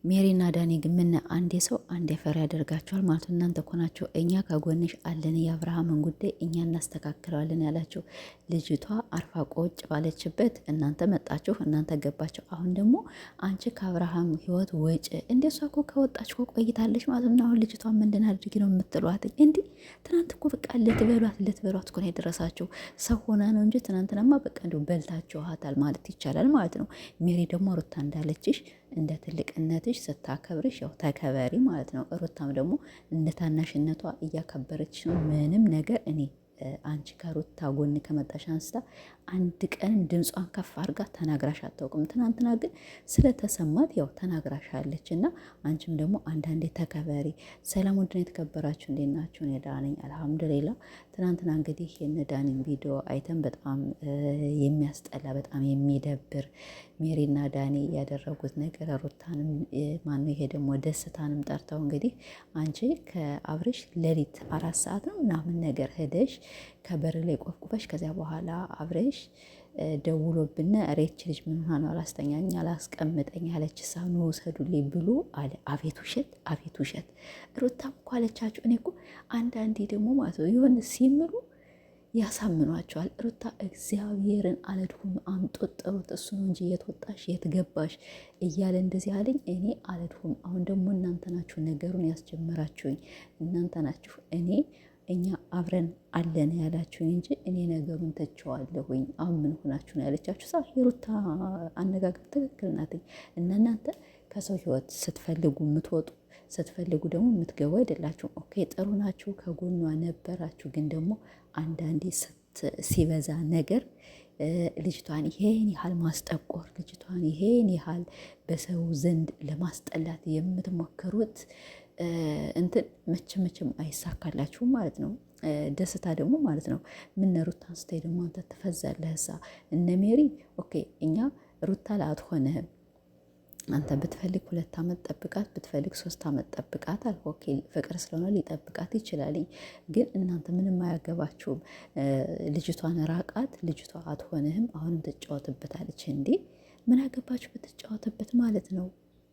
ሜሪና ዳኒ ግን ምን አንዴ ሰው አንዴ ፈር ያደርጋቸዋል ማለት ነው። እናንተ እኮ ናቸው እኛ ከጎንሽ አለን የአብርሃምን ጉዳይ እኛ እናስተካክለዋለን ያላቸው። ልጅቷ አርፋ ቆጭ ባለችበት እናንተ መጣችሁ፣ እናንተ ገባችሁ። አሁን ደግሞ አንቺ ከአብርሃም ህይወት ወጭ እንደ እሷ እኮ ከወጣች እኮ ቆይታለች ማለት ነው። አሁን ልጅቷ ምንድን አድርጊ ነው የምትሏት? እንዲህ ትናንት እኮ በቃ ልትበሏት እኮ ነው የደረሳችሁ። ሰው ሆና ነው እንጂ ትናንትናማ በቃ እንዲሁ በልታችኋታል ማለት ይቻላል ማለት ነው። ሜሪ ደግሞ ሩታ እንዳለችሽ እንደ ትልቅነትሽ ስታከብርሽ ያው ተከበሪ ማለት ነው። ሩታም ደግሞ እንደ ታናሽነቷ እያከበረች ነው። ምንም ነገር እኔ አንቺ ከሩታ ጎን ከመጣሽ አንስታ አንድ ቀን ድምጿን ከፍ አድርጋ ተናግራሽ አታውቅም። ትናንትና ግን ስለተሰማት ያው ተናግራሻለች። እና አንቺም ደግሞ አንዳንዴ ተከበሪ። ሰላም ውድን የተከበራችሁ እንዴት ናችሁ? እኔ ደህና ነኝ አልሐምዱሊላ። ትናንትና እንግዲህ የነዳኒን ቪዲዮ አይተን በጣም የሚያስጠላ በጣም የሚደብር ሜሪና ዳኒ ያደረጉት ነገር ሩታንም ማነው ይሄ ደግሞ ደስታንም ጠርተው እንግዲህ አንቺ ከአብርሽ ሌሊት 4 ሰዓት ነው ምናምን ነገር ሄደሽ ከበር ላይ ቆፍቁፈሽ ከዚያ በኋላ አብርሽ ደውሎብን ሬች ልጅ ምን ሆነ አላስተኛኝ አላስቀምጠኝ አለች ሳኑ ወሰዱልኝ ብሎ አለ። አቤት ውሸት፣ አቤት ውሸት። ሩታም እኮ አለቻችሁ። እኔ እኮ አንዳንዴ ደግሞ ማለት ነው የሆነ ሲምሉ ያሳምኗቸዋል። ሩታ እግዚአብሔርን አለድሁም አምጦት ጥሩት እሱ ነው እንጂ የት ወጣሽ የት ገባሽ እያለ እንደዚህ አለኝ። እኔ አለድሁም። አሁን ደግሞ እናንተ ናችሁ ነገሩን ያስጀመራችሁኝ፣ እናንተ ናችሁ እኛ አብረን አለን ያላችሁኝ እንጂ እኔ ነገሩን ተቸዋለሁኝ። አሁን ምን ሆናችሁ ነው ያለቻችሁ። ሳ የሩታ አነጋገር ትክክል ናት። እናንተ ከሰው ህይወት ስትፈልጉ የምትወጡ ስትፈልጉ ደግሞ የምትገቡ አይደላችሁ። ኦኬ ጥሩ ናችሁ፣ ከጎኗ ነበራችሁ። ግን ደግሞ አንዳንዴ ሲበዛ ነገር ልጅቷን ይሄን ያህል ማስጠቆር፣ ልጅቷን ይሄን ያህል በሰው ዘንድ ለማስጠላት የምትሞክሩት እንትን መቼም አይሳካላችሁም ማለት ነው። ደስታ ደግሞ ማለት ነው ምን ሩታ አንስታይ ደግሞ አንተ ትፈዛለህ። እነ ሜሪ ኦኬ እኛ ሩታ ላትሆንህም አንተ ብትፈልግ 2 ዓመት ጠብቃት፣ ብትፈልግ 3 ዓመት ጠብቃት አልኩ። ኦኬ ፍቅር ስለሆነ ሊጠብቃት ይችላልኝ። ግን እናንተ ምንም አያገባችሁም። ልጅቷን ራቃት፣ ልጅቷ አትሆንህም። አሁንም ትጫወትበታለች። እንዴ ምን አገባችሁ ብትጫወትበት ማለት ነው?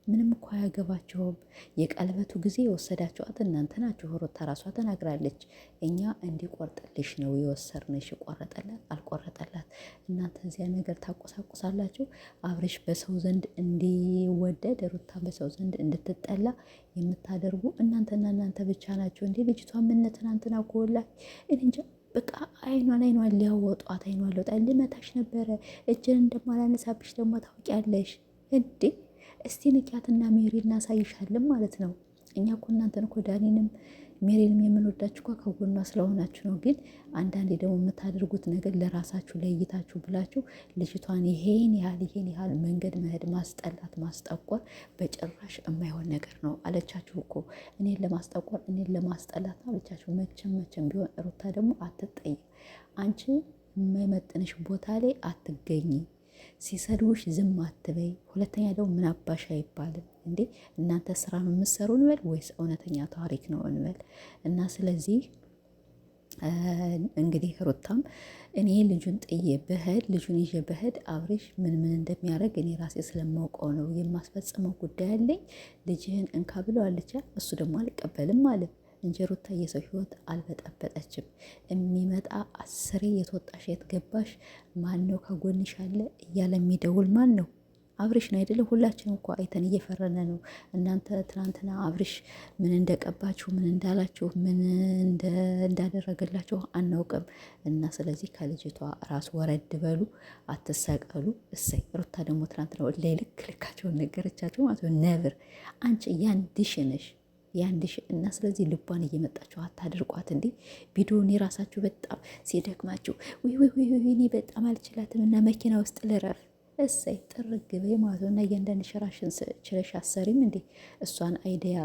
ምንም እኮ አያገባችሁም። የቀለበቱ ጊዜ የወሰዳችኋት እናንተ ናችሁ። ሩታ ራሷ ተናግራለች። እኛ እንዲቆርጥልሽ ነው የወሰርንሽ። ቆረጠላት አልቆረጠላት እናንተ እዚያ ነገር ታቆሳቁሳላችሁ። አብርሽ በሰው ዘንድ እንዲወደድ፣ ሩታ በሰው ዘንድ እንድትጠላ የምታደርጉ እናንተና እናንተ ብቻ ናቸው። እንዲ ልጅቷ ምን ትናንትና ኮላ እንጃ በቃ አይኗን ሊያወጧት አይኗን ሊወጣ ልመታሽ ነበረ። እጅን እንደማላነሳብሽ ደግሞ ታውቂያለሽ እንዴ። እስቲ ንቂያትና ሜሪ እናሳይሻለን ማለት ነው። እኛ እኮ እናንተን እኮ ዳኒንም ሜሪንም የምንወዳችሁ እኮ ከጎኗ ስለሆናችሁ ነው። ግን አንዳንዴ ደግሞ የምታደርጉት ነገር ለራሳችሁ ለይታችሁ ብላችሁ ልጅቷን ይሄን ያህል መንገድ መሄድ፣ ማስጠላት፣ ማስጠቆር በጭራሽ የማይሆን ነገር ነው አለቻችሁ እኮ። እኔን ለማስጠቆር እኔን ለማስጠላት ነው አለቻችሁ። መቼም ቢሆን ሩታ ደግሞ አትጠይቅ። አንቺ የማይመጥንሽ ቦታ ላይ አትገኝ። ሲሰድቡሽ ዝም አትበይ። ሁለተኛ ደግሞ ምን አባሽ አይባልም እንዴ። እናንተ ስራ ነው የምትሰሩ እንበል ወይስ እውነተኛ ታሪክ ነው እንበል? እና ስለዚህ እንግዲህ ሩታም እኔ ልጁን ጥዬ ብሄድ ልጁን ይዤ ብሄድ አብርሽ ምን እንደሚያደርግ እኔ ራሴ ስለማውቀው ነው የማስፈጽመው ጉዳይ አለኝ። ልጅህን እንካ ብለዋለች። እሱ ደግሞ አልቀበልም ማለት እንጂ ሩታ የሰው ህይወት አልበጠበጠችም። የሚመጣ 10 የተወጣሽ የትገባሽ ማን ነው ከጎንሽ አለ እያለ የሚደውል ማን ነው? አብርሽ ነው አይደለም? ሁላችንም እኮ አይተን እየፈረነ ነው። እናንተ ትናንትና አብርሽ ምን እንደቀባችሁ ምን እንዳላችሁ ምን እንዳደረገላችሁ አናውቅም። እና ስለዚህ ከልጅቷ ራስ ወረድ በሉ፣ አትሰቀሉ። እሰይ ሩታ ደግሞ ትናንትና ላይ ልካቸውን ነገረቻቸው ማለት ነው። ነብር አንቺ ያንድሽ ነሽ ያንድሽ እና ስለዚህ ልቧን እየመጣችሁ አታድርቋት። እንዴ ቪዲዮን የራሳችሁ በጣም ሲደክማችሁ እኔ በጣም አልችላትም እና መኪና ውስጥ ልረፍ እሰይ ጥርግ በይ ማለት ነው። እና እያንዳንድ ሽራሽን ችለሽ አሰሪም እንዴ እሷን አይዲያ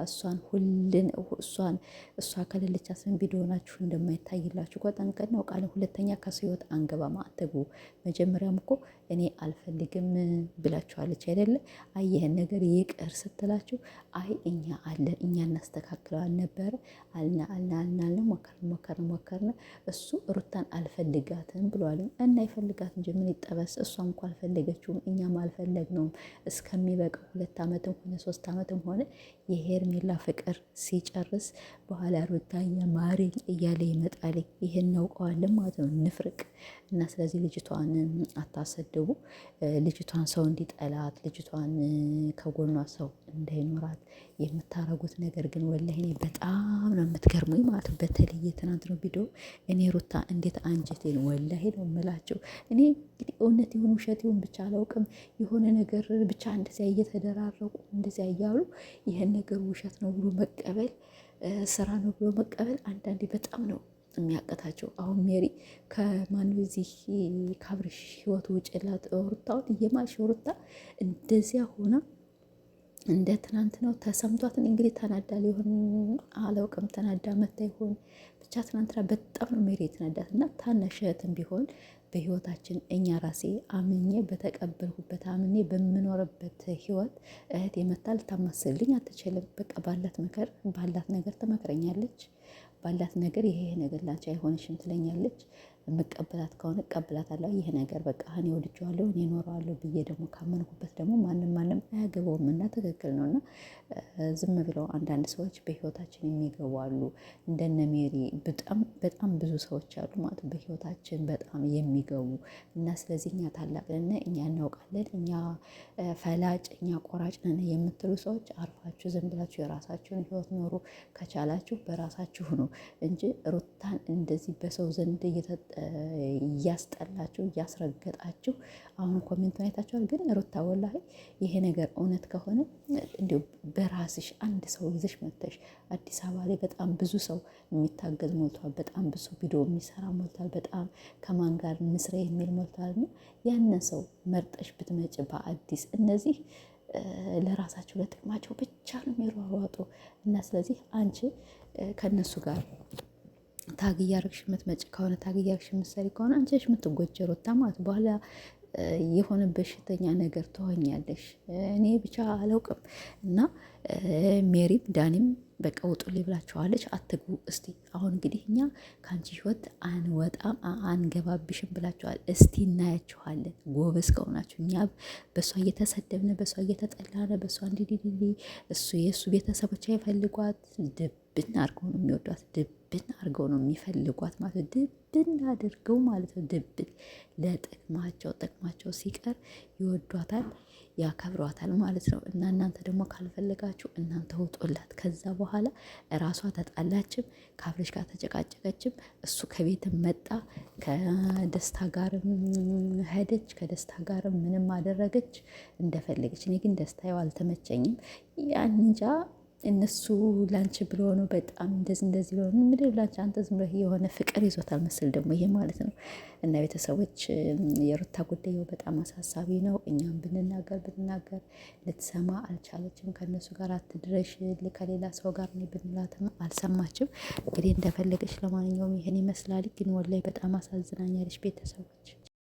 እሷ ከሌለቻትን ቪዲዮ ናችሁ እንደማይታይላችሁ ጠንቀን ነው ቃል። ሁለተኛ ከሰው ህይወት አንገባም አትግቡ። መጀመሪያም እኮ እኔ አልፈልግም ብላችኋለች አይደለ? አይ ይህን ነገር ይቅር ስትላችሁ አይ እኛ አለን እኛ እናስተካክለው አልነበረ አልና ሞከርን እሱ ሩታን አልፈልጋትም ብሏል። እና ይፈልጋት እንጂ ምን ይጠበስ። እሷም እኮ አልፈለገች አልፈለገችውም፣ እኛም አልፈለግነውም። እስከሚበቃው 2 ዓመትም ሆነ 3 ዓመትም ሆነ የሄርሜላ ፍቅር ሲጨርስ በኋላ ሩታዬ ማሪኝ እያለ ይመጣል። ይሄን እናውቀዋለን ማለት ነው፣ ንፍርቅ እና ስለዚህ ልጅቷን አታሰድቡ። ልጅቷን ሰው እንዲጠላት፣ ልጅቷን ከጎኗ ሰው እንዳይኖራት የምታረጉት ነገር ግን ወላሂ እኔ በጣም ነው የምትገርሙኝ ማለት ነው። በተለይ የትናንት ነው ቪዲዮ እኔ ሩታ እንዴት አንጀቴን ወላሂ ነው የምላቸው። እኔ እንግዲህ እውነት ይሁን ውሸት ይሁን ብቻ አላውቅም፣ የሆነ ነገር ብቻ እንደዚያ እየተደራረቁ እንደዚያ እያሉ ይህን ነገር ውሸት ነው ብሎ መቀበል፣ ስራ ነው ብሎ መቀበል አንዳንዴ በጣም ነው የሚያቀታቸው። አሁን ሜሪ ከማን እዚህ ከአብርሽ ህይወት ውጭላት ሩታውን እየማልሽ ሩታ እንደዚያ ሆና እንደ ትናንት ነው ተሰምቷትን እንግዲህ ተናዳ ሊሆን አላውቅም፣ ተናዳ መታ ይሆን ብቻ ትናንትና በጣም ነው ሜሪ የተናዳት እና ታናሽ እህትም ቢሆን በህይወታችን እኛ ራሴ አምኜ በተቀበልኩበት አምኜ በምኖርበት ህይወት እህት የመታ ልታማስልኝ አትችልም። በቃ ባላት ነገር ትመክረኛለች፣ ባላት ነገር ይሄ ነገር ላንቺ አይሆንሽም ትለኛለች። የምቀበላት ከሆነ እቀበላታለሁ። ይሄ ነገር በቃ እኔ ወድጄዋለሁ እኔ እኖረዋለሁ ብዬ ደግሞ ካመንኩበት ደግሞ ማንም አያገባውም እና ትክክል ነው። እና ዝም ብለው አንዳንድ ሰዎች በህይወታችን የሚገቡ አሉ፣ እንደነ ሜሪ በጣም ብዙ ሰዎች አሉ ማለት በህይወታችን በጣም የሚገቡ እና ስለዚህ እኛ ታላቅ ነን፣ እኛ እናውቃለን፣ እኛ ፈላጭ እኛ ቆራጭ ነን የምትሉ ሰዎች አርፋችሁ ዝም ብላችሁ የራሳችሁን ህይወት ኖሩ። ከቻላችሁ በራሳችሁ ነው እንጂ ሩታን እንደዚህ በሰው ዘንድ እያስጠላችሁ እያስረገጣችሁ። አሁን ኮሜንቱን አይታችኋል። ግን ሩታ ወላሂ ይሄ ነገር እውነት ከሆነ እንዲሁ በራስሽ አንድ ሰው ይዘሽ መጥተሽ አዲስ አበባ ላይ በጣም ብዙ ሰው የሚታገዝ ሞልቷል። በጣም ብዙ ቪዲዮ የሚሰራ ሞልቷል። በጣም ከማን ጋር ምስራ የሚል ሞልቷል። እና ያንን ሰው መርጠሽ ብትመጭ በአዲስ እነዚህ ለራሳቸው ለጥቅማቸው ብቻ ነው የሚሯሯጡ እና ስለዚህ አንቺ ከነሱ ጋር ታግ እያደረግሽ የምትመጪ ከሆነ ታግ እያደረግሽ የምትሰሪ ከሆነ አንቺ ነሽ የምትጎጂ ሩታ ማለት በኋላ የሆነ በሽተኛ ነገር ትሆኛለሽ። እኔ ብቻ አላውቅም እና ሜሪም ዳኒም በቃ ውጡልኝ ብላችኋለች። አትግቡ እስቲ አሁን እንግዲህ እኛ ከአንቺ ህይወት አንወጣም አንገባብሽም ብላችኋል። እስቲ እናያችኋለን ጎበዝ ከሆናችሁ። እኛ በእሷ እየተሰደብን በእሷ እየተጠላን በእሷ እንዲዲዲ እሱ የእሱ ቤተሰቦች አይፈልጓት፣ ድብን አድርገው ነው የሚወዷት፣ ድብን አድርገው ነው የሚፈልጓት ማለት ድብን አድርገው ማለት ነው። ድብን ለጥቅማቸው ሲቀር ይወዷታል፣ ያከብሯታል ማለት ነው። እና እናንተ ደግሞ ካልፈለጋችሁ እናንተ ውጡላት። ከዛ በኋላ እራሷ ተጣላችም ከአብርሽ ጋር ተጨቃጨቀችም፣ እሱ ከቤትም መጣ ከደስታ ጋርም ሄደች፣ ከደስታ ጋርም ምንም አደረገች እንደፈለገች። እኔ ግን ደስታው አልተመቸኝም። ያን እንጃ እነሱ ላንቺ ብሎ ነው በጣም እንደዚህ ብሎ ነው ምድር ላንቺ አንተ ዝም ብለህ የሆነ ፍቅር ይዞታል መስል ደግሞ ይሄ ማለት ነው። እና ቤተሰቦች የሩታ ጉዳይ በጣም አሳሳቢ ነው። እኛም ብንናገር ልትሰማ አልቻለችም። ከእነሱ ጋር አትድረሽ ከሌላ ሰው ጋር ነው ብንላትም አልሰማችም። እንግዲህ እንደፈለገች ለማንኛውም ይህን ይመስላል። ግን ወላሂ በጣም አሳዝናኛለች ቤተሰቦች።